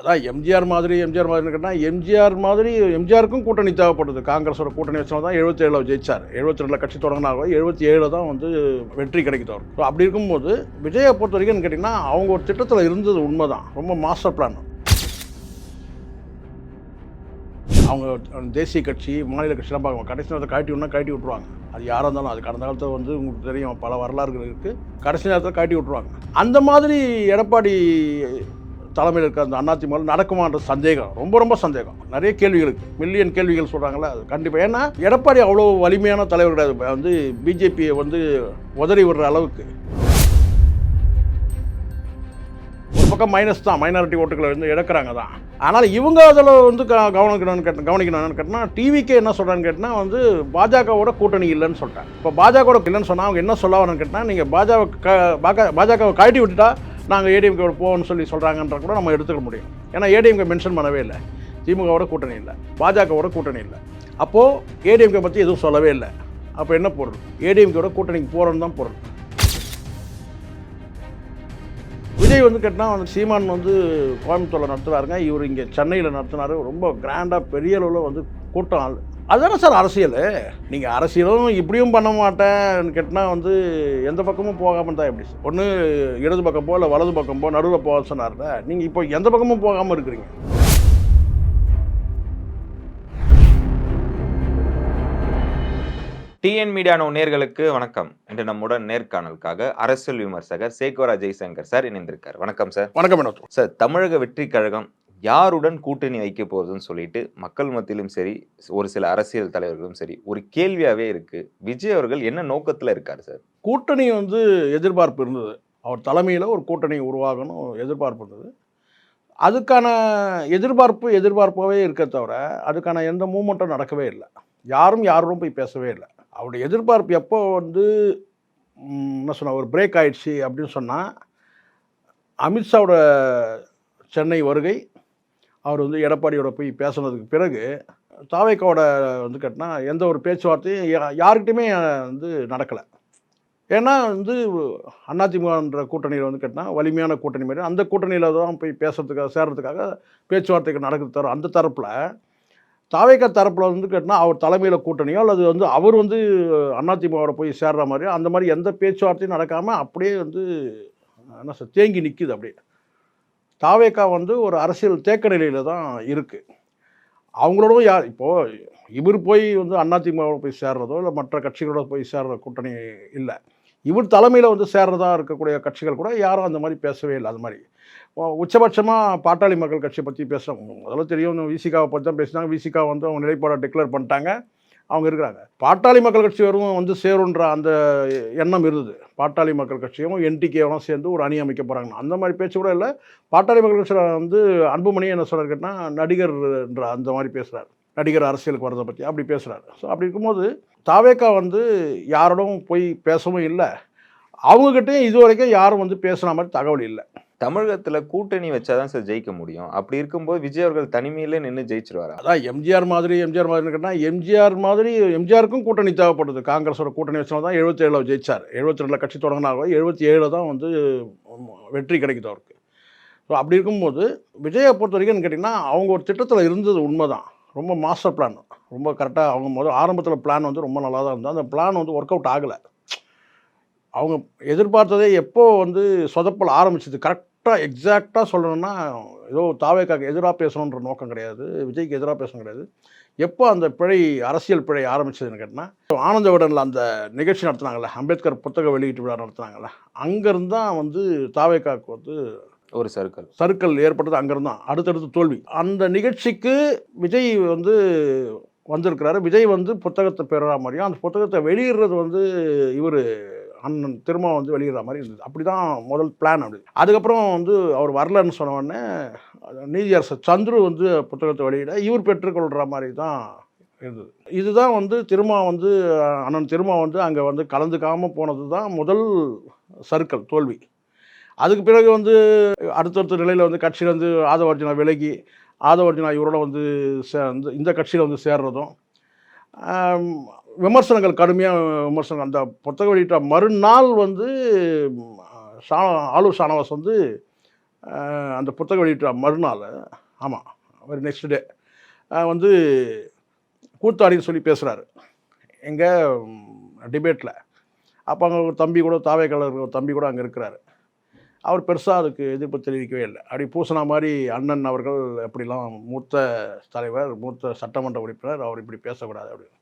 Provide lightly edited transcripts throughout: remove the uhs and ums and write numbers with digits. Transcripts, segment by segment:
அதான் எம்ஜிஆர் மாதிரின்னு கேட்டால் எம்ஜிஆருக்கும் கூட்டணி தேவைப்படுது. காங்கிரஸோட கூட்டணி வச்சா தான் 77 ஜெயிச்சார். 72 கட்சி தொடங்கினாங்க, 77 தான் வந்து வெற்றி கிடைக்குது அவருக்கு. ஸோ அப்படி இருக்கும்போது விஜயை பொறுத்த வரைக்கும் கேட்டிங்கன்னா அவங்க ஒரு திட்டத்தில் இருந்தது உண்மைதான், ரொம்ப மாஸ்டர் பிளான். அவங்க தேசிய கட்சி மாநில கட்சிலாம் பார்க்க கடைசி நேரத்தை கழட்டி விட்ருவாங்க. அது யாராக இருந்தாலும் அது கடந்த காலத்தில் வந்து உங்களுக்கு தெரியும், பல வரலாறுகள் இருக்குது. கடைசி நேரத்தில் கழட்டி விட்ருவாங்க. அந்த மாதிரி எடப்பாடி தலைமையில் இருக்க அந்த அதிமுக நடக்குமான்ற சந்தேகம், ரொம்ப சந்தேகம். நிறைய கேள்விகள் இருக்குது, மில்லியன் கேள்விகள் சொல்கிறாங்களே, அது கண்டிப்பாக. ஏன்னா எடப்பாடி அவ்வளோ வலிமையான தலைவர் கிடையாது. வந்து பிஜேபியை வந்து உதறி விடுற அளவுக்கு ஒரு பக்கம் மைனஸ் தான், மைனாரிட்டி ஓட்டுகளை வந்து இழக்கிறாங்க தான். ஆனால் இவங்க அதில் வந்து கவனிக்கணும்னு கேட்டால் டிவிக்கே என்ன சொல்கிறான்னு கேட்டால் வந்து பாஜகவோட கூட்டணி இல்லைன்னு சொல்லிட்டாங்க. இப்போ பாஜகவோட இல்லைன்னு சொன்னால் அவங்க என்ன சொல்ல வரணும்னு கேட்டால், நீங்கள் பாஜகவை கழட்டி விட்டுட்டா நாங்கள் ஏடிஎம்கே போவோம்னு சொல்கிறாங்கன்ற கூட நம்ம எடுத்துக்க முடியும். ஏன்னா ஏடிஎம்கே மென்ஷன் பண்ணவே இல்லை, திமுகவோட கூட்டணி இல்லை, பாஜகவோட கூட்டணி இல்லை. அப்போது ஏடிஎம்கே பற்றி எதுவும் சொல்லவே இல்லை. அப்போ என்ன பொருள்? ஏடிஎம்கேவோட கூட்டணிக்கு போகிறோன்னு தான் பொருள். விஜய் வந்து கேட்டால் வந்து சீமான் வந்து கோயம்புத்தூரில் நடத்துனாருங்க, இவர் இங்கே சென்னையில் நடத்தினார். ரொம்ப கிராண்டாக பெரிய அளவில் வந்து கூட்டம். அதுதானே சார் அரசியல். நீங்கள் அரசியலும் இப்படியும் பண்ண மாட்டேன்னு கேட்டால் வந்து எந்த பக்கமும் போகாமல் தான் எப்படி சார்? ஒன்று இடது பக்கம் போ, இல்லை வலது பக்கம் போ, நடுவில் போக சொன்னார்ல. நீங்கள் இப்போ எந்த பக்கமும் போகாமல் இருக்கிறீங்க. டிஎன் மீடியா நேயர்களுக்கு வணக்கம். இன்று நம்முடன் நேர்காணலுக்காக அரசியல் விமர்சகர் சேகோரா ஜெய்சங்கர் சார் இணைந்திருக்கார். வணக்கம் சார். வணக்கம் சார். தமிழக வெற்றி கழகம் யாருடன் கூட்டணி வைக்க போகுதுன்னு சொல்லிட்டு மக்கள் மத்தியிலும் சரி, ஒரு சில அரசியல் தலைவர்களும் சரி, ஒரு கேள்வியாகவே இருக்கு. விஜய் அவர்கள் என்ன நோக்கத்தில் இருக்காரு சார்? கூட்டணி வந்து எதிர்பார்ப்பு இருந்தது, அவர் தலைமையில் ஒரு கூட்டணி உருவாகணும் எதிர்பார்ப்பு இருந்தது. அதுக்கான எதிர்பார்ப்பாகவே இருக்க தவிர அதுக்கான எந்த மூமெண்ட்டும் நடக்கவே இல்லை. யாரும் போய் பேசவே இல்லை. அவருடைய எதிர்பார்ப்பு எப்போ வந்து என்ன சொன்ன ஒரு பிரேக் ஆயிடுச்சு அப்படின்னு சொன்னால், அமித்ஷாவோட சென்னை வருகை, அவர் வந்து எடப்பாடியோட போய் பேசுனதுக்கு பிறகு தாவேக்காவோட வந்து கேட்டால் எந்த ஒரு பேச்சுவார்த்தையும் யாருக்கிட்டையுமே வந்து நடக்கலை. ஏன்னா வந்து அதிமுகன்ற கூட்டணியில் வந்து கேட்டால் வலிமையான கூட்டணி மாதிரி, அந்த கூட்டணியில் தான் போய் சேர்றதுக்காக பேச்சுவார்த்தைகள் நடக்குது தவிர, அந்த தரப்பில் தாவேக்கா தரப்பில் வந்து கேட்டால் அவர் தலைமையில் கூட்டணியோ அல்லது வந்து அவர் வந்து அதிமுகவோட போய் சேர்ற மாதிரியோ அந்த மாதிரி எந்த பேச்சுவார்த்தையும் நடக்காமல் அப்படியே வந்து என்ன சார் தேங்கி நிற்கிது. அப்படியே தாவேக்கா வந்து ஒரு அரசியல் தேக்க நிலையில் தான் இருக்குது. அவங்களோட இப்போது இவர் போய் வந்து அதிமுகவோட போய் சேர்றதோ இல்லை மற்ற கட்சிகளோட போய் சேர்ற கூட்டணி இல்லை. இவர் தலைமையில் வந்து சேர்றதா இருக்கக்கூடிய கட்சிகள் கூட யாரும் அந்த மாதிரி பேசவே இல்லை. அது மாதிரி உச்சபட்சமாக பாட்டாளி மக்கள் கட்சியை பற்றி பேசுகிறாங்க. முதல்ல தெரியும், விசிகாவை பற்றி தான் பேசினாங்க. விசிகா வந்து அவங்க நிலைப்பாடை டிக்ளேர் பண்ணிட்டாங்க, அவங்க இருக்கிறாங்க. பாட்டாளி மக்கள் கட்சி வரும் வந்து சேருன்ற அந்த எண்ணம் இருந்தது. பாட்டாளி மக்கள் கட்சியும் என்டிகேவும் சேர்ந்து ஒரு அணி அமைக்க போகிறாங்க, அந்த மாதிரி பேச்சு கூட இல்லை. பாட்டாளி மக்கள் கட்சியில் வந்து அன்புமணி என்ன சொல்கிறார் கேட்டால், நடிகர்ன்ற அந்த மாதிரி பேசுகிறார், நடிகர் அரசியலுக்கு வரதை பற்றி அப்படி பேசுகிறாரு. ஸோ அப்படி இருக்கும்போது தாவேக்கா வந்து யாரோடும் போய் பேசவும் இல்லை, அவங்ககிட்டையும் இது வரைக்கும் யாரும் வந்து பேசுன மாதிரி தகவல் இல்லை. தமிழகத்தில் கூட்டணி வச்சாதான் சார் ஜெயிக்க முடியும். அப்படி இருக்கும்போது விஜய் அவர்கள் தனிமையிலே நின்று ஜெயிச்சிருவாரு. அதான் எம்ஜிஆர் மாதிரின்னு கேட்டால் எம்ஜிஆருக்கும் கூட்டணி தேவைப்படுது. காங்கிரஸோட கூட்டணி வச்சா தான் 77 ஜெயிச்சார். 72 கட்சி தொடங்கினாங்க, 77 தான் வந்து வெற்றி கிடைக்குது அவருக்கு. ஸோ அப்படி இருக்கும்போது விஜயை பொறுத்த வரைக்கும் கேட்டிங்கன்னா அவங்க ஒரு திட்டத்தில் இருந்தது உண்மைதான், ரொம்ப மாஸ்டர் பிளான், ரொம்ப கரெக்டாக. அவங்க ஆரம்பத்தில் பிளான் வந்து ரொம்ப நல்லா தான் இருந்தால், அந்த பிளான் வந்து ஒர்க் அவுட் ஆகலை. அவங்க எதிர்பார்த்ததே எப்போ வந்து சொதப்பல் ஆரம்பிச்சது, கரெக்டாக எக்ஸாக்டாக சொல்லணும்னா, ஏதோ தாவேக்காக்கு எதிராக பேசணுன்ற நோக்கம் கிடையாது, விஜய்க்கு எதிராக பேசணும் கிடையாது. எப்போ அந்த அரசியல் பிழை ஆரம்பிச்சதுன்னு கேட்டால், ஆனந்த விடனில் அந்த நிகழ்ச்சி நடத்துனாங்கல்ல, அம்பேத்கர் புத்தக வெளியீட்டு விழா நடத்துனாங்கல்ல, அங்கேருந்து தான் வந்து தாவேக்காவுக்கு வந்து ஒரு சர்க்கிள் ஏற்பட்டது. அங்கேருந்து தான் அடுத்தடுத்து தோல்வி. அந்த நிகழ்ச்சிக்கு விஜய் வந்து வந்திருக்கிறாரு. விஜய் வந்து புத்தகத்தை பெறுற மாதிரியும், அந்த புத்தகத்தை வெளியிடுறது வந்து இவர் அண்ணன் திரும்ப வந்து வெளியிடுற மாதிரி இருந்தது. அப்படி தான் முதல் பிளான். அப்படி அதுக்கப்புறம் வந்து அவர் வரலன்னு சொன்ன உடனே நீதியரசர் சந்துரு வந்து புத்தகத்தை வெளியிட இவர் பெற்றுக்கொள்கிற மாதிரி தான் இருந்தது. இதுதான் வந்து அண்ணன் திரும்ப வந்து அங்கே வந்து கலந்துக்காமல் போனது தான் முதல் சர்க்கிள் தோல்வி. அதுக்கு பிறகு வந்து அடுத்தடுத்த நிலையில் வந்து கட்சியில் வந்து ஆதவர்ஜுனா விலகி, ஆதவர்ஜுனா இவரோட வந்து இந்த கட்சியில் வந்து சேர்றதும், விமர்சனங்கள் கடுமையாக விமர்சனம். அந்த புத்தகம் வெளியிட்ட மறுநாள் வந்து ஆலூர் ஷானவாஸ் வந்து அந்த புத்தகம் வெளியிட்ட மறுநாள், ஆமாம், ஒரு நெக்ஸ்ட் டே வந்து கூத்தாடின்னு சொல்லி பேசுகிறாரு எங்கே டிபேட்டில். அப்போ அங்கே ஒரு தம்பி கூட தாவேக்காரர் ஒரு தம்பி கூட அங்கே இருக்கிறாரு. அவர் பெருசாக அதுக்கு எதிர்ப்பு தெரிவிக்கவே இல்லை. அப்படி பூசினா மாதிரி அண்ணன் அவர்கள் எப்படிலாம் மூத்த தலைவர், மூத்த சட்டமன்ற உறுப்பினர், அவர் இப்படி பேசக்கூடாது அப்படின்னு.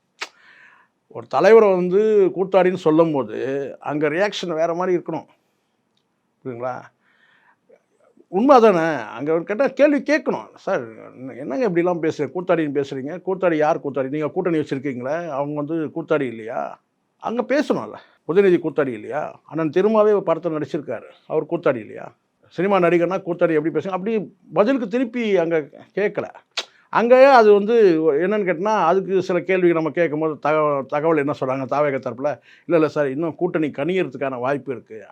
ஒரு தலைவரை வந்து கூத்தாடின்னு சொல்லும்போது அங்கே ரியாக்ஷன் வேறு மாதிரி இருக்கணும், புரியுதுங்களா? உண்மை தானே. அங்கே கேட்டால் கேள்வி கேட்கணும். சார் என்னங்க இப்படிலாம் பேசுகிறீங்க, கூத்தாடின்னு பேசுகிறீங்க, கூத்தாடி யார் கூத்தாடி? நீங்கள் கூட்டணி வச்சுருக்கீங்களே, அவங்க வந்து கூத்தாடி இல்லையா? அங்கே பேசணும்ல. உதயநிதி கூத்தாடி இல்லையா? அண்ணன் திருமாவே ஒரு படத்தில் நடிச்சிருக்காரு, அவர் கூத்தாடி இல்லையா? சினிமா நடிகர்னா கூத்தாடி எப்படி பேசுங்க? அப்படி பதிலுக்கு திருப்பி அங்கே கேட்கல. அங்கே அது வந்து என்னன்னு கேட்டால் அதுக்கு சில கேள்விகள் நம்ம கேட்கும்போது தகவல் என்ன சொல்கிறாங்க தாவேக தரப்பில், இல்லை சார் இன்னும் கூட்டணி கணியறதுக்கான வாய்ப்பு இருக்குது.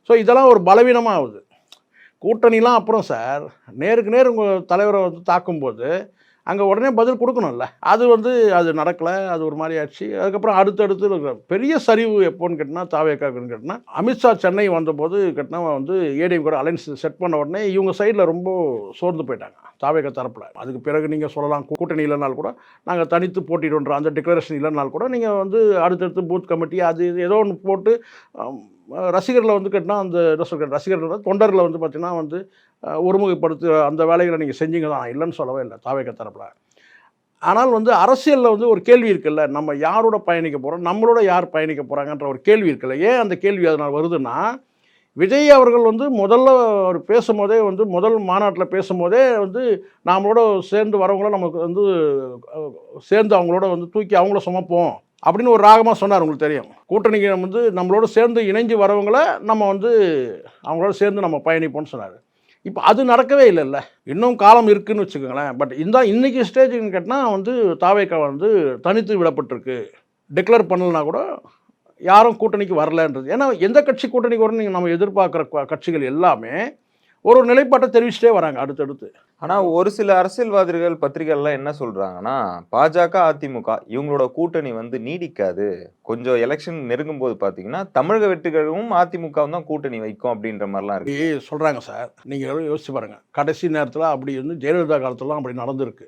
ஸோ இதெல்லாம் ஒரு பலவீனமாக ஆகுது. கூட்டணிலாம் அப்புறம் சார், நேருக்கு நேர் உங்கள் தலைவரை வந்து தாக்கும்போது அங்கே உடனே பதில் கொடுக்கணும்ல. அது வந்து அது நடக்கலை. அது ஒரு மாதிரி ஆச்சு. அதுக்கப்புறம் அடுத்தடுத்து பெரிய சரிவு எப்போன்னு கேட்டால் தாவேக்காக்குன்னு கேட்டால் அமித்ஷா சென்னை வந்தபோது கேட்டால் வந்து ஏடிஎம் கூட அலைன்ஸ் செட் பண்ண உடனே இவங்க சைடில் ரொம்ப சோர்ந்து போயிட்டாங்க தாவேக்கா தரப்பில். அதுக்கு பிறகு நீங்கள் சொல்லலாம் கூட்டணி இல்லைனாலும் கூட நாங்கள் தனித்து போட்டிடுன்ற அந்த டிக்ளரேஷன் இல்லைனாலும் கூட நீங்கள் வந்து அடுத்தடுத்து பூத் கமிட்டி அது இது ஏதோ ஒன்று போட்டு ரசிகர்களை வந்து கேட்டால் அந்த என்ன சொல்கிற ரசிகர்கள் தொண்டர்களை வந்து பார்த்திங்கன்னா வந்து ஒருமுகப்படுத்து அந்த வேலைகளை நீங்கள் செஞ்சீங்க தான், இல்லைன்னு சொல்லவே இல்லை தாவேக்கா தரப்பில். ஆனால் வந்து அரசியலில் வந்து ஒரு கேள்வி இருக்குல்ல, நம்ம யாரோட பயணிக்க போகிறோம், நம்மளோட யார் பயணிக்க போகிறாங்கன்ற ஒரு கேள்வி இருக்குல்ல. ஏன் அந்த கேள்வி அதனால் வருதுன்னா, விஜய் அவர்கள் வந்து முதல்ல அவர் பேசும்போதே வந்து முதல் மாநாட்டில் பேசும்போதே வந்து நம்மளோட சேர்ந்து வரவங்கள நமக்கு வந்து சேர்ந்து அவங்களோட வந்து தூக்கி அவங்கள சுமப்போம் அப்படின்னு ஒரு ராகமாக சொன்னார். உங்களுக்கு தெரியும், கூட்டணிக்கு வந்து நம்மளோட சேர்ந்து இணைஞ்சு வரவங்கள நம்ம வந்து அவங்களோட சேர்ந்து நம்ம பயணிப்போம்னு சொன்னார். இப்போ அது நடக்கவே இல்லைல்ல. இன்னும் காலம் இருக்குதுன்னு வச்சுக்கோங்களேன். பட் இன்றைக்கி ஸ்டேஜுன்னு கேட்டால் வந்து தாவேக்கா வந்து தனித்து விடப்பட்டிருக்கு. டிக்ளேர் பண்ணலைன்னா கூட யாரும் கூட்டணிக்கு வரலன்றது. ஏன்னா எந்த கட்சி கூட்டணிக்கு வரணும் நீங்கள் நம்ம எதிர்பார்க்குற கட்சிகள் எல்லாமே ஒரு நிலைப்பாட்டை தெரிவிச்சுட்டே வராங்க அடுத்தடுத்து. ஆனால் ஒரு சில அரசியல்வாதிகள் பத்திரிகைகள்லாம் என்ன சொல்கிறாங்கன்னா, பாஜக அதிமுக இவங்களோட கூட்டணி வந்து நீடிக்காது, கொஞ்சம் எலெக்ஷன் நெருங்கும் போது பார்த்தீங்கன்னா தமிழக வெற்றிகளும் அதிமுகவும் தான் கூட்டணி வைக்கும் அப்படின்ற மாதிரிலாம் இருக்கு சொல்கிறாங்க சார். நீங்கள் யோசிச்சு பாருங்கள், கடைசி நேரத்தில் அப்படி வந்து ஜெயலலிதா காலத்துலாம் அப்படி நடந்திருக்கு.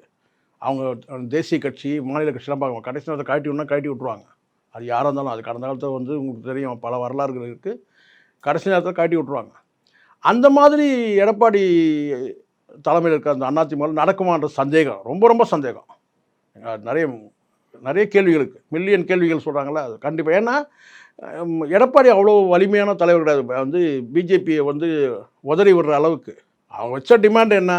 அவங்க தேசிய கட்சி மாநில கட்சிலாம் பார்க்க கடைசி நேரத்தை கழட்டி விட்ருவாங்க. அது யாராக இருந்தாலும். அது கடந்த காலத்தில் வந்து உங்களுக்கு தெரியும், பல வரலாறுகள் இருக்குது. கடைசி நேரத்தில் கழட்டி விட்ருவாங்க. அந்த மாதிரி எடப்பாடி தலைமையில் இருக்க அந்த அதிமுக நடக்குமான்ற சந்தேகம், ரொம்ப ரொம்ப சந்தேகம். நிறைய கேள்விகள் இருக்குது, மில்லியன் கேள்விகள் சொல்கிறாங்களே, அது கண்டிப்பாக. ஏன்னா எடப்பாடி அவ்வளோ வலிமையான தலைவர் கிடையாது. வந்து பிஜேபியை வந்து உதறி விடுற அளவுக்கு அவங்க வச்ச டிமாண்ட் என்ன,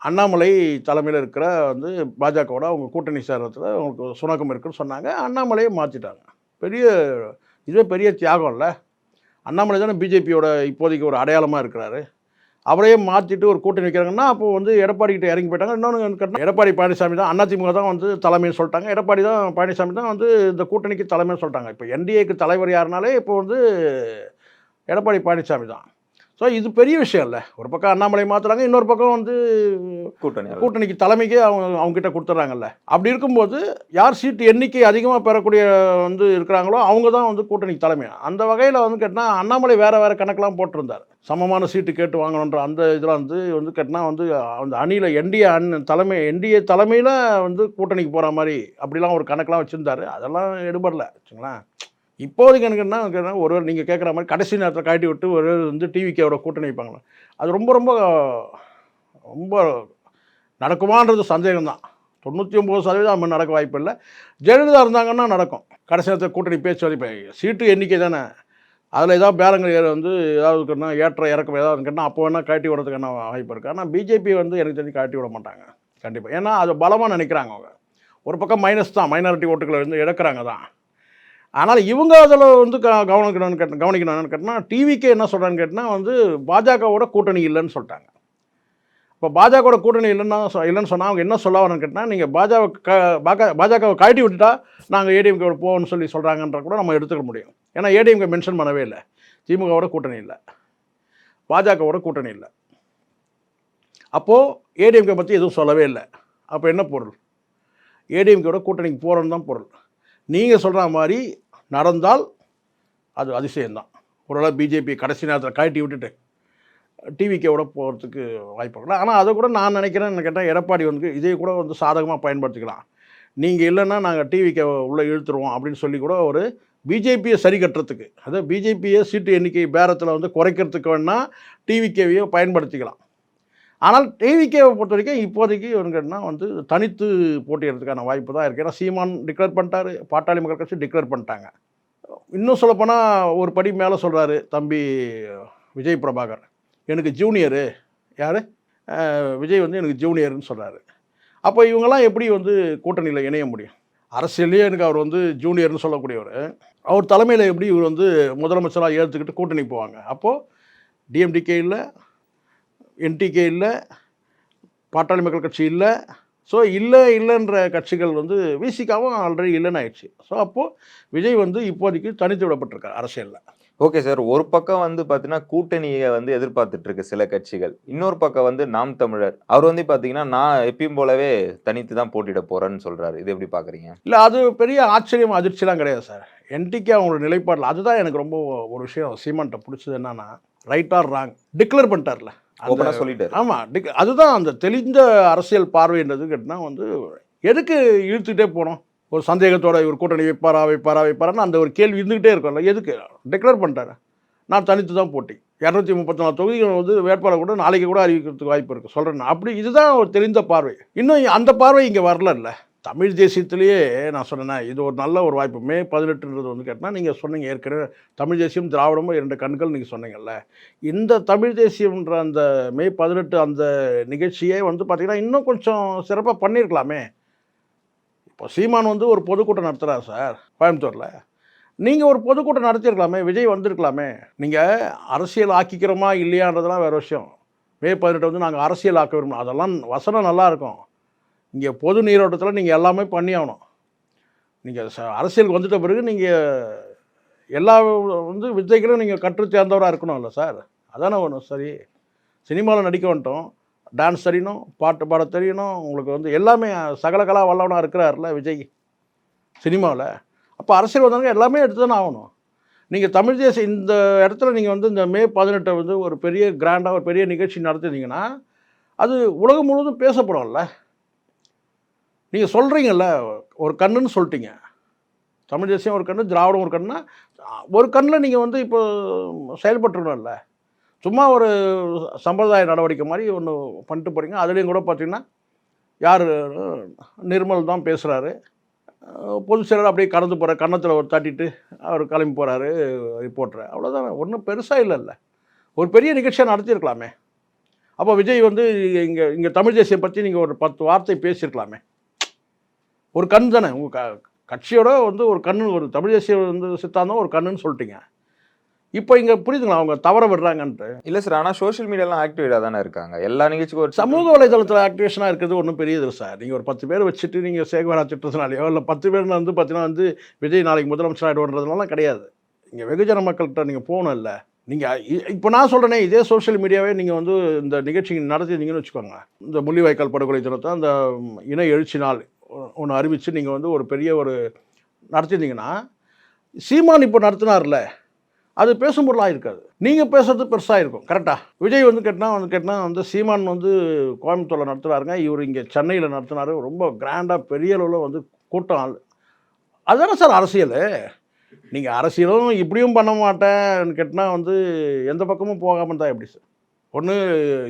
அண்ணாமலை தலைமையில் இருக்கிற வந்து பாஜகவோட அவங்க கூட்டணி சேர்றதுல அவங்களுக்கு சுணக்கம் இருக்குன்னு சொன்னாங்க. அண்ணாமலையை மாற்றிட்டாங்க. இதுவே பெரிய தியாகம் இல்லை. அண்ணாமலை தானே பிஜேபியோட இப்போதைக்கு ஒரு அடையாளமாக இருக்கிறாரு. அவரையே மாற்றிட்டு ஒரு கூட்டணி வைக்கிறாங்கன்னா அப்போ வந்து எடப்பாடிக்கிட்ட இறங்கி போயிட்டாங்க. இன்னொன்று கேட்டால் எடப்பாடி பழனிசாமி தான் அதிமுக தான் வந்து தலைமைன்னு சொல்லிட்டாங்க. எடப்பாடி தான் பழனிசாமி தான் வந்து இந்த கூட்டணிக்கு தலைமைன்னு சொல்லிட்டாங்க. இப்போ என்டிஏக்கு தலைவர் யாருனாலே இப்போ வந்து எடப்பாடி பழனிசாமி தான். ஸோ இது பெரிய விஷயம் இல்லை. ஒரு பக்கம் அண்ணாமலை மாற்றுறாங்க, இன்னொரு பக்கம் வந்து கூட்டணிக்கு தலைமைக்கே அவங்ககிட்ட கொடுத்துட்றாங்கல்ல. அப்படி இருக்கும்போது யார் சீட்டு எண்ணிக்கை அதிகமாக பெறக்கூடிய வந்து இருக்கிறாங்களோ அவங்க தான் வந்து கூட்டணிக்கு தலைமை. அந்த வகையில் வந்து கேட்டால் அண்ணாமலை வேறு கணக்கெலாம் போட்டிருந்தார். சமமான சீட்டு கேட்டு வாங்கணுன்ற அந்த இதில் வந்து கேட்டால் வந்து அந்த அணியில் என்டிஏ தலைமையில் வந்து கூட்டணிக்கு போகிற மாதிரி அப்படிலாம் ஒரு கணக்கெலாம் வச்சுருந்தார். அதெல்லாம் எடுபடலை வச்சுங்களேன். இப்போதைக்கு எனக்கு என்ன ஒருவர் நீங்கள் கேட்குற மாதிரி கடைசி நேரத்தில் காட்டி விட்டு ஒரு வந்து டிவிக்கோட கூட்டணி வைப்பாங்களா, அது ரொம்ப ரொம்ப ரொம்ப நடக்குமான்றது சந்தேகம் தான். 99% அது நடக்க வாய்ப்பு இல்லை. ஜெயலலிதா இருந்தாங்கன்னா நடக்கும். கடைசி நேரத்தில் கூட்டணி பேச்சு இப்போ சீட்டு எண்ணிக்கை தானே, அதில் ஏதாவது பேரங்கள் வந்து ஏதாவது ஏற்ற இறக்கம் ஏதாவது கேட்டால் அப்போ வேணால் காட்டி விடுறதுக்கான வாய்ப்பு இருக்குது. ஆனால் பிஜேபி வந்து எனக்கு தெரிஞ்சு காட்டி விட மாட்டாங்க கண்டிப்பாக. ஏன்னா அது பலமாக நினைக்கிறாங்க அவங்க. ஒரு பக்கம் மைனஸ் தான், மைனாரிட்டி ஓட்டுகளை வந்து இழக்கிறாங்க தான். ஆனால் இவங்க அதில் வந்து கவனிக்கணும்னு கேட்டால் டிவிக்கே என்ன சொல்கிறான்னு கேட்டால் வந்து பாஜகவோட கூட்டணி இல்லைன்னு சொல்லிட்டாங்க. இப்போ பாஜகவோட கூட்டணி இல்லைன்னு சொன்னால் அவங்க என்ன சொல்ல வரணும்னு கேட்டால் நீங்கள் பாஜகவை கழட்டி விட்டுட்டா நாங்கள் ஏடிஎம்கே போவோம்னு சொல்கிறாங்கன்ற கூட நம்ம எடுத்துக்க முடியும். ஏன்னா ஏடிஎம்கே மென்ஷன் பண்ணவே இல்லை. திமுகவோட கூட்டணி இல்லை, பாஜகவோட கூட்டணி இல்லை. அப்போது ஏடிஎம்கே பற்றி எதுவும் சொல்லவே இல்லை. அப்போ என்ன பொருள்? ஏடிஎம்கேவோட கூட்டணிக்கு போகிறோன்னு தான் பொருள். நீங்கள் சொல்கிற மாதிரி நடந்தால் அது அதிசயம்தான். ஒருவேளை பிஜேபி கடைசி நேரத்தில் கழட்டி விட்டுட்டு டிவிக்கோட போகிறதுக்கு வாய்ப்பு இருக்கலாம். ஆனால் அதை கூட நான் நினைக்கிறேன்னு கேட்டால் எடப்பாடி வந்து இதை கூட வந்து சாதகமாக பயன்படுத்திக்கலாம். நீங்கள் இல்லைன்னா நாங்கள் டிவிக்கை உள்ளே இழுத்துருவோம் அப்படின்னு சொல்லி கூட ஒரு பிஜேபியை சரி கட்டுறதுக்கு, அதாவது பிஜேபியை சீட்டு எண்ணிக்கை பேரத்தில் வந்து குறைக்கிறதுக்கு வேணால் டிவிகேவையோ பயன்படுத்திக்கலாம். ஆனால் டிவிகேவை பொறுத்த வரைக்கும் இப்போதைக்கு இவங்கன்னா வந்து தனித்து போட்டியிடறதுக்கான வாய்ப்பு தான் இருக்குது. ஏன்னா சீமான் டிக்ளேர் பண்ணிட்டாரு, பாட்டாளி மக்கள் கட்சி டிக்ளேர் பண்ணிட்டாங்க. இன்னும் சொல்லப்போனால் ஒரு படி மேலே சொல்கிறாரு தம்பி விஜய் பிரபாகர், எனக்கு ஜூனியரு யார் விஜய் வந்து எனக்கு ஜூனியர்னு சொல்கிறாரு. அப்போ இவங்கெல்லாம் எப்படி வந்து கூட்டணியில் இணைய முடியும்? அரசியல்லையே எனக்கு அவர் வந்து ஜூனியர்னு சொல்லக்கூடியவர், அவர் தலைமையில் எப்படி இவர் வந்து முதலமைச்சராக ஏற்றுக்கிட்டு கூட்டணி போவாங்க? அப்போது டிஎம்டிகே இல்லை, என்டிகே இல்லை, பாட்டாளி மக்கள் கட்சி இல்லை. ஸோ இல்லைன்ற கட்சிகள் வந்து விசிகாவும் ஆல்ரெடி இல்லைன்னு ஆயிடுச்சு. ஸோ அப்போது விஜய் வந்து இப்போதைக்கு தனித்து விடப்பட்டிருக்கார் அரசியலில். Okay sir. ஒரு பக்கம் வந்து பார்த்தீங்கன்னா கூட்டணியை வந்து எதிர்பார்த்துட்டு இருக்கு சில கட்சிகள். இன்னொரு பக்கம் வந்து நாம் தமிழர் அவர் வந்து பார்த்தீங்கன்னா நான் எப்பயும் போலவே தனித்து தான் போட்டியிட போறேன்னு சொல்றாரு. இது எப்படி பார்க்குறீங்க? இல்லை, அது பெரிய ஆச்சரியம் அதிர்ச்சிலாம் கிடையாது சார். என்டிகே அவங்களோட நிலைப்பாடில் அதுதான் எனக்கு ரொம்ப ஒரு விஷயம் சீமான்ட்ட பிடிச்சது. என்னன்னா ரைட் ஆர் ராங் டிக்ளேர் பண்ணிட்டார்ல, சொல்லிட்டாரு. ஆமாம், அதுதான் அந்த தெளிந்த அரசியல் பார்வைன்றது கேட்டால் வந்து எதுக்கு இழுத்துக்கிட்டே போனோம்? ஒரு சந்தேகத்தோட இவர் கூட்டணி வைப்பாரான்னு அந்த ஒரு கேள்வி இருந்துக்கிட்டே இருக்கும்ல. எதுக்கு டிக்ளேர் பண்ணிட்டாரு, நான் தனித்து தான் போட்டி, 234 தொகுதிகள் வந்து வேட்பாளர் கூட நாளைக்கு கூட அறிவிக்கிறதுக்கு வாய்ப்பு இருக்குது சொல்கிறேன். அப்படி இதுதான் ஒரு தெரிந்த பார்வை. இன்னும் அந்த பார்வை இங்கே வரல. தமிழ் தேசியத்திலேயே நான் சொன்னேன்னா இது ஒரு நல்ல ஒரு வாய்ப்பு. மே 18ன்றது வந்து கேட்டால் நீங்கள் சொன்னீங்க ஏற்கனவே தமிழ் தேசியம் திராவிடமும் 2 கண்கள் நீங்கள் சொன்னீங்கல்ல. இந்த தமிழ் தேசியம்ன்ற அந்த மே 18 அந்த நிகழ்ச்சியே வந்து பார்த்திங்கன்னா இன்னும் கொஞ்சம் சிறப்பாக பண்ணியிருக்கலாமே. இப்போ சீமான் வந்து ஒரு பொதுக்கூட்டம் நடத்துகிறார் சார் கோயம்புத்தூரில், நீங்கள் ஒரு பொதுக்கூட்டம் நடத்தியிருக்கலாமே, விஜய் வந்திருக்கலாமே. நீங்கள் அரசியல் ஆக்கிக்கிறோமா இல்லையான்றதெல்லாம் வேறு விஷயம். மே 18 வந்து நாங்கள் அரசியல் ஆக்க விரும்பணும், அதெல்லாம் வசனம் நல்லாயிருக்கும். இங்கே பொது நீரோட்டத்தில் நீங்கள் எல்லாமே பண்ணி ஆகணும். நீங்கள் அரசியலுக்கு வந்துட்ட பிறகு நீங்கள் எல்லா வந்து வித்தைகளும் நீங்கள் கற்று தேர்ந்தவராக இருக்கணும்ல சார். அதானே ஒன்று சரி. சினிமாவில் நடிக்க வந்துட்டோம், டான்ஸ் தெரியணும், பாட்டு பாட தெரியணும், உங்களுக்கு வந்து எல்லாமே சகல கலா வல்லவனாக இருக்கிறார்ல விஜய் சினிமாவில். அப்போ அரசியல் வந்தாங்க எல்லாமே எடுத்து தானே ஆகணும். நீங்கள் தமிழ் தேசிய இந்த இடத்துல நீங்கள் வந்து இந்த மே 18 வந்து ஒரு பெரிய கிராண்டாக ஒரு பெரிய நிகழ்ச்சி நடத்துனீங்கன்னா அது உலகம் முழுவதும் பேசப்படும்ல. நீங்கள் சொல்கிறீங்கல்ல ஒரு கண்ணுன்னு சொல்லிட்டீங்க, தமிழ் தேசியம் ஒரு கண்ணு, திராவிடம் ஒரு கண்ணுனா ஒரு கண்ணில் நீங்கள் வந்து இப்போ செயல்பட்டுருணும்ல. சும்மா ஒரு சம்பிரதாய நடவடிக்கை மாதிரி ஒன்று பண்ணிட்டு போகிறீங்க. அதுலேயும் கூட பார்த்தீங்கன்னா யார் நிர்மல் தான் பேசுகிறாரு, பொதுச் செயலர் அப்படியே கடந்து போகிற கன்னத்தில் ஒரு தட்டிட்டு அவர் கிளம்பி போகிறாரு ரிப்போர்ட்டர், அவ்வளோதான். ஒன்றும் பெருசாக இல்லைல்ல. ஒரு பெரிய நிகழ்ச்சியாக நடத்தியிருக்கலாமே. அப்போ விஜய் வந்து இங்கே தமிழ் தேசியம் பற்றி நீங்கள் ஒரு 10 வார்த்தை பேசியிருக்கலாமே. ஒரு கண் தானே உங்கள் கட்சியோட வந்து ஒரு கண்ணு, ஒரு தமிழ் தேசியம் வந்து சித்தாந்தம் ஒரு கண்ணுன்னு சொல்லிட்டீங்க. இப்போ இங்கே புரியுதுங்களா அவங்க தவற விடுறாங்கன்ட்டு? இல்லை சார், ஆனால் சோஷியல் மீடியாலாம் ஆக்டிவேட்டாக தானே இருக்காங்க. எல்லா நிகழ்ச்சிக்கும் ஒரு சமூக வலைதளத்தில் ஆக்டிவேஷனாக இருக்கிறது ஒன்றும் பெரியது சார். நீங்கள் ஒரு 10 பேர் வச்சுட்டு நீங்கள் சேகவரா திட்டத்தினாலேயோ இல்லை 10 பேர் வந்து பார்த்தீங்கன்னா வந்து விஜய் நாளைக்கு முதலமைச்சர் ஆகிடுன்றதுனால கிடையாது. இங்கே வெகுஜன மக்கள்கிட்ட நீங்கள் போகணும் இல்லை. நீங்கள் இப்போ நான் சொல்கிறேனே இதே சோஷியல் மீடியாவே நீங்கள் வந்து இந்த நிகழ்ச்சி நடத்திருந்தீங்கன்னு வச்சுக்கோங்க. இந்த முள்ளிவாய்க்கால் படுகொலை தினத்தை அந்த இன எழுச்சி நாள் ஒன்று அறிவித்து நீங்கள் வந்து ஒரு பெரிய ஒரு நடத்திருந்தீங்கன்னா, சீமான் இப்போ நடத்தினார்ல அது பேசும் பொருளாக இருக்காது. நீங்கள் பேசுறது பெருசாக இருக்கும். கரெக்டாக விஜய் வந்து கேட்டால் வந்து சீமான் வந்து கோயம்புத்தூரில் நடத்துகிறாருங்க, இவர் இங்கே சென்னையில் நடத்தினார், ரொம்ப கிராண்டாக பெரிய அளவில் வந்து கூட்டம். அதுதானே சார் அரசியல். நீங்கள் அரசியலும் இப்படியும் பண்ண மாட்டேன்னு கேட்டால் வந்து எந்த பக்கமும் போகாமல் தான் எப்படி சார்? ஒன்று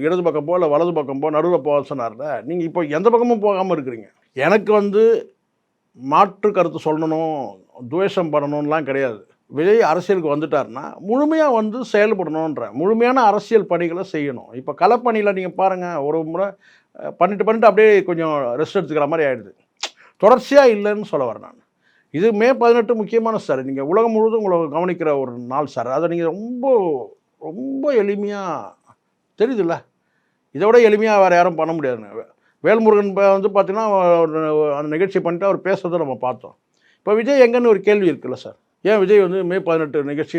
இடது பக்கம் போ இல்லை வலது பக்கம் போ, நடுவில் போக சொன்னார்ல. நீங்கள் இப்போ எந்த பக்கமும் போகாமல் இருக்கிறீங்க. எனக்கு வந்து மாற்று கருத்து சொல்லணும், துவேஷம் பண்ணணும்லாம் கிடையாது. விஜய் அரசியலுக்கு வந்துட்டார்னா முழுமையாக வந்து செயல்படணுன்ற முழுமையான அரசியல் பணிகளை செய்யணும். இப்போ களப்பணியில் நீங்கள் பாருங்கள், ஒரு முறை பண்ணிட்டு அப்படியே கொஞ்சம் ரெஸ்ட் எடுத்துக்கிற மாதிரி ஆகிடுது. தொடர்ச்சியாக இல்லைன்னு சொல்ல வரேன் நான். இது மே 18 முக்கியமான சார். நீங்கள் உலகம் முழுவதும் உங்களை கவனிக்கிற ஒரு நாள் சார். அதை நீங்கள் ரொம்ப ரொம்ப எளிமையாக தெரியுதுல்ல. இதை விட எளிமையாக வேறு யாரும் பண்ண முடியாதுங்க. வேல்முருகன் வந்து பார்த்தீங்கன்னா அந்த நிகழ்ச்சி பண்ணிட்டு அவர் பேசுறதை நம்ம பார்த்தோம். இப்போ விஜய் எங்கன்னு ஒரு கேள்வி இருக்குல்ல சார். ஏன் விஜய் வந்து மே 18 நிகழ்ச்சி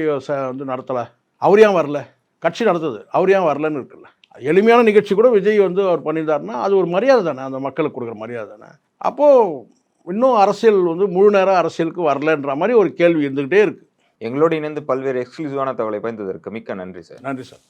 வந்து நடத்தலை, அவர் ஏன் வரல? கட்சி நடத்துது, அவர் ஏன் வரலன்னு இருக்குல்ல. எளிமையான நிகழ்ச்சி கூட விஜய் வந்து அவர் பண்ணியிருந்தாருன்னா அது ஒரு மரியாதை தானே, அந்த மக்களுக்கு கொடுக்குற மரியாதை தானே. அப்போது இன்னும் அரசியல் வந்து முழு நேரம் அரசியலுக்கு வரலன்ற மாதிரி ஒரு கேள்வி இருந்துக்கிட்டே இருக்குது. எங்களோடு இணைந்து பல்வேறு எக்ஸ்க்ளூசிவான தகவலை பயந்ததற்கு மிக்க நன்றி சார். நன்றி சார்.